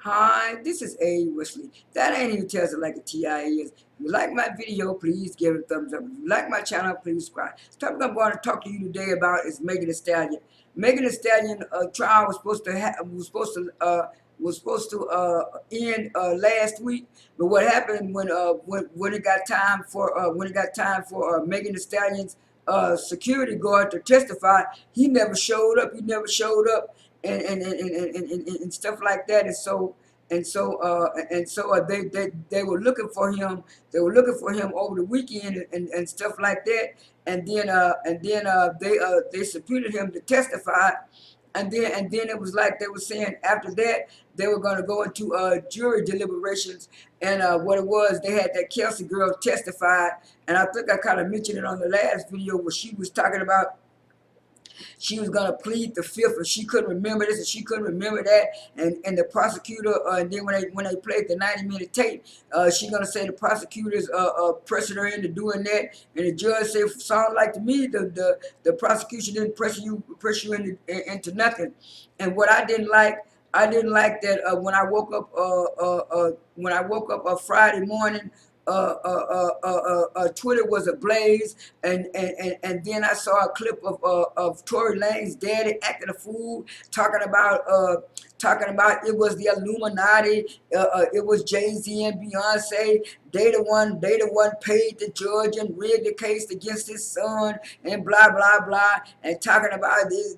Hi, this is A. Wesley. That ain't even tells it like a TI is. If you like my video, please give it a thumbs up. If you like my channel, please subscribe. The topic I'm going to talk to you today about is Megan Thee Stallion. Megan Thee Stallion trial was supposed to end last week, but what happened when it got time for Megan Thee Stallion's security guard to testify, he never showed up. He never showed up, and stuff like that. And so they were looking for him. They were looking for him over the weekend and stuff like that. And then they subpoenaed him to testify. And then it was like they were saying after that they were going to go into jury deliberations. And what it was, they had that Kelsey girl testified, and I think I kind of mentioned it on the last video where she was talking about she was gonna plead the fifth, and she couldn't remember this and she couldn't remember that. And the prosecutor, and then when they played the 90-minute tape, she gonna say the prosecutors pressured her into doing that, and the judge said, "Sound like to me the prosecution didn't pressure you into nothing." And what I didn't like that when I woke up Friday morning. Twitter was ablaze, and then I saw a clip of Tory Lanez daddy acting a fool, talking about it was the Illuminati, it was Jay-Z and Beyonce. They the one paid the judge and rigged the case against his son and blah blah blah, and talking about this.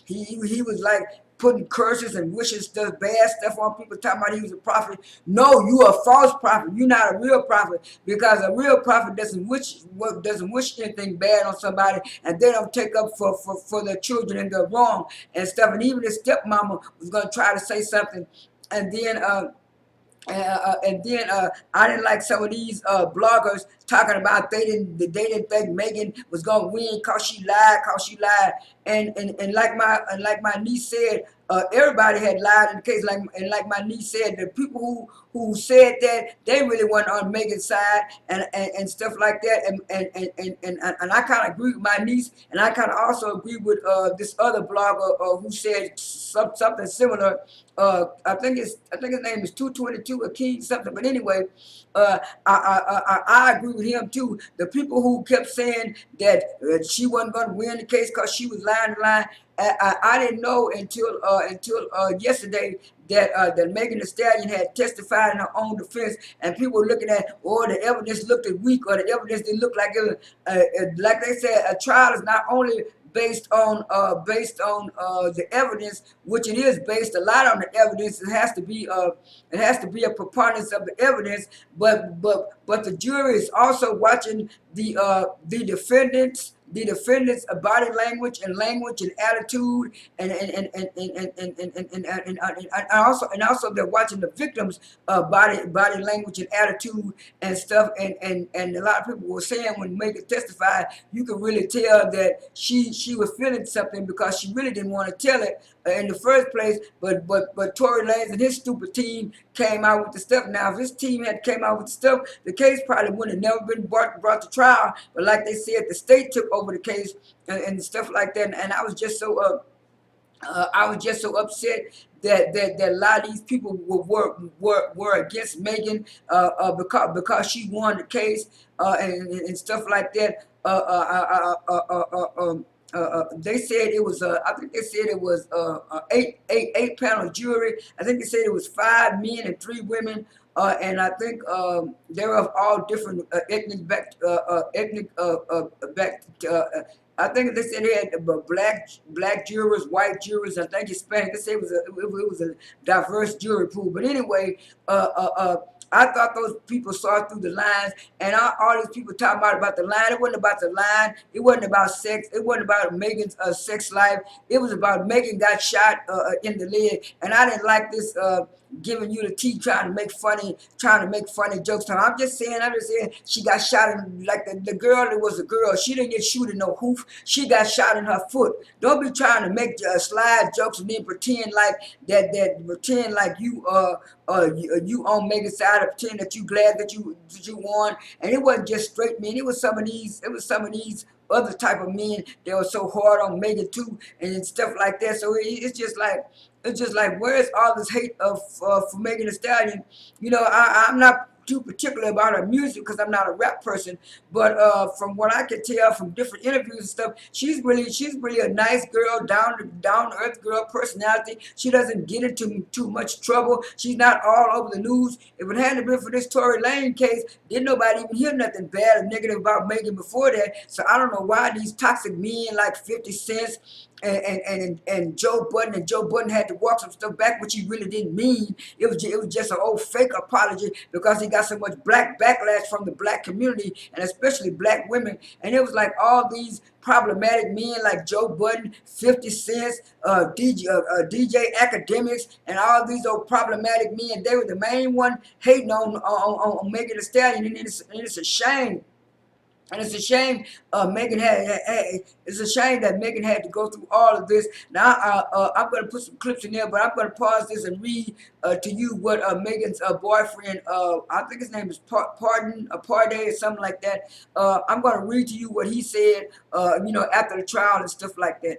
He was like putting curses and wishing stuff, bad stuff on people, talking about he was a prophet. No, you a false prophet. You're not a real prophet, because a real prophet doesn't wish anything bad on somebody, and they don't take up for their children and their wrong and stuff. And even his stepmama was gonna try to say something, and then I didn't like some of these bloggers talking about they didn't think Megan was gonna win cause she lied, and like my niece said, everybody had lied in the case, like my niece said, the people who said that, they really weren't on Megan's side, and stuff like that, and I kind of agree with my niece, and I kind of also agree with this other blogger who said something similar. I think his name is 222 or King something. But anyway, I agree with him too. The people who kept saying that she wasn't going to win the case because she was lying. I didn't know until yesterday that Megan Thee Stallion had testified in her own defense, and people were looking at, oh, the evidence looked weak, or the evidence didn't look like it. Like they said, a trial is not only based on the evidence, which it is based a lot on the evidence. It has to be a preponderance of the evidence, but the jury is also watching the defendant's body language and attitude, and also they're watching the victim's body language and attitude and stuff. And a lot of people were saying when Megan testified, you could really tell that she was feeling something, because she really didn't want to tell it in the first place. But Tory Lanez and his stupid team came out with the stuff. Now, if his team had came out with the stuff, the case probably would have never been brought to trial. But like they said, the state took over the case and stuff like that. And I was just so upset that a lot of these people were against Megan because she won the case, and stuff like that. They said it was I think they said it was eight panel jury. I think they said it was 5 men and 3 women. And I think they were of all different ethnic I think they said they had black jurors, white jurors, I think Hispanic. They said it was a diverse jury pool. But anyway, I thought those people saw through the lines, and all these people talking about the line. It wasn't about the line. It wasn't about sex. It wasn't about Megan's sex life. It was about Megan got shot in the leg, and I didn't like this giving you the tea, trying to make funny jokes. I'm just saying she got shot in, like the girl. It was a girl. She didn't get shot in no hoof. She got shot in her foot. Don't be trying to make slide jokes and then pretend like you on Megan's side, or pretend that you glad that you won. And it wasn't just straight men. It was some of these other type of men that were so hard on Megan too, and stuff like that. So it's just like It's just like, where's all this hate of for Megan Thee Stallion? You know, I'm not too particular about her music because I'm not a rap person, but from what I can tell from different interviews and stuff, she's really a nice girl, down to earth girl personality. She doesn't get into too much trouble. She's not all over the news. If it hadn't been for this Tory Lanez case, didn't nobody even hear nothing bad or negative about Megan before that. So I don't know why these toxic men like 50 Cent and Joe Budden had to walk some stuff back, which he really didn't mean. It was just an old fake apology because he got so much black backlash from the black community and especially black women. And it was like all these problematic men like Joe Budden, 50 Cent, DJ Academics, and all these old problematic men. They were the main one hating on Megan Thee Stallion, and it's a shame. And it's a shame it's a shame that Megan had to go through all of this. Now I'm going to put some clips in there, but I'm going to pause this and read to you what Megan's boyfriend, I think his name is Pardon or something like that. I'm going to read to you what he said, after the trial and stuff like that.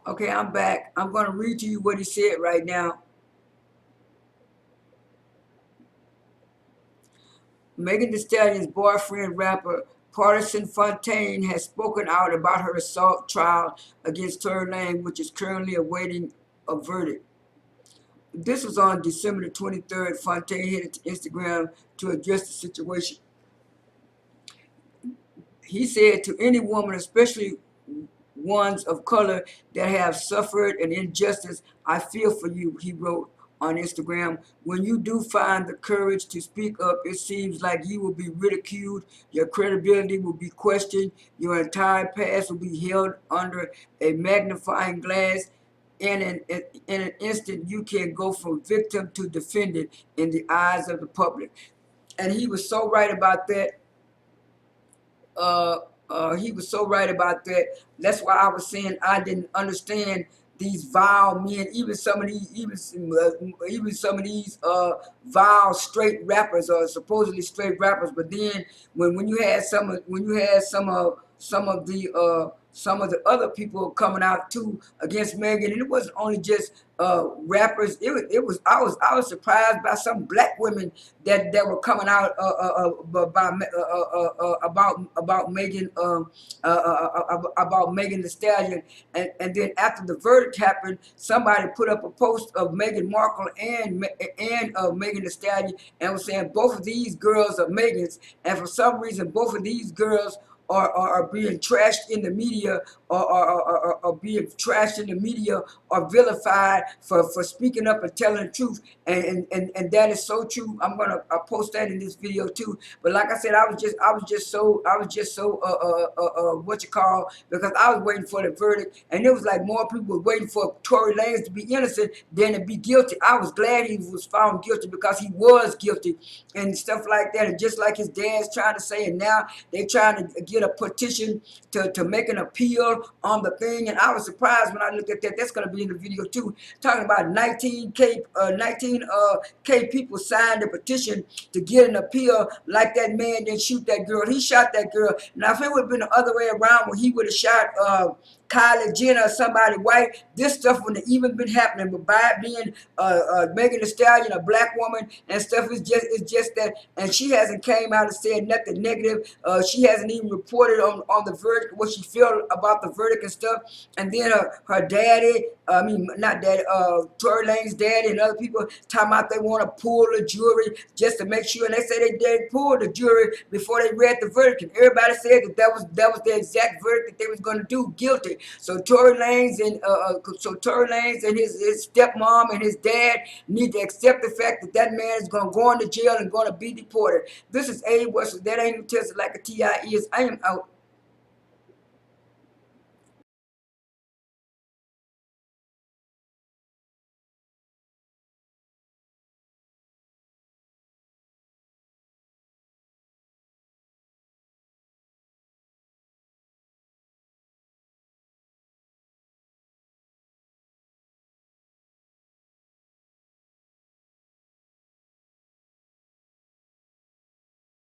Okay, I'm back. I'm going to read to you what he said right now. Megan Thee Stallion's boyfriend, rapper Partisan Fontaine, has spoken out about her assault trial against Tory Lanez, which is currently awaiting a verdict. This was on December the 23rd. Fontaine headed to Instagram to address the situation. He said, to any woman, especially ones of color that have suffered an injustice, I feel for you, he wrote on Instagram. When you do find the courage to speak up, it seems like you will be ridiculed, your credibility will be questioned, your entire past will be held under a magnifying glass. In an instant, you can go from victim to defendant in the eyes of the public. And he was so right about that. He was so right about that. That's why I was saying I didn't understand these vile men, even some of these vile straight rappers or supposedly straight rappers. But then when you had some of the other people coming out too against Megan, and it wasn't only just rappers. It was I was surprised by some black women that were coming out about Megan about Megan Thee Stallion, and then after the verdict happened, somebody put up a post of Meghan Markle and Megan Thee Stallion and was saying both of these girls are Megan's, and for some reason both of these girls are being trashed in the media or being trashed in the media or vilified for speaking up and telling the truth. And that is so true. I'm gonna post that in this video too. But like I said, I was just so what you call, because I was waiting for the verdict, and it was like more people were waiting for Tory Lanez to be innocent than to be guilty. I was glad he was found guilty because he was guilty and stuff like that. And just like his dad's trying to say, and now they're trying to get a petition to make an appeal on the thing. And I was surprised when I looked at that. That's going to be in the video too, talking about 19K people signed a petition to get an appeal. Like that man didn't shoot that girl, he shot that girl. Now if it would have been the other way around, when he would have shot Kylie Jenner or somebody white, this stuff wouldn't have even been happening. But by it being Megan Thee Stallion, a black woman and stuff, it's just that, and she hasn't came out and said nothing negative. She hasn't even reported on the verdict, what she felt about the verdict and stuff. And then her daddy, not daddy, Tory Lanez's daddy and other people talking about they want to pull the jury just to make sure, and they say they pulled the jury before they read the verdict, and everybody said that was the exact verdict that they was going to do, guilty. So Tory Lanez and his stepmom and his dad need to accept the fact that that man is going to go into jail and going to be deported. This is A. Western. That ain't tested like a TI is. I am out.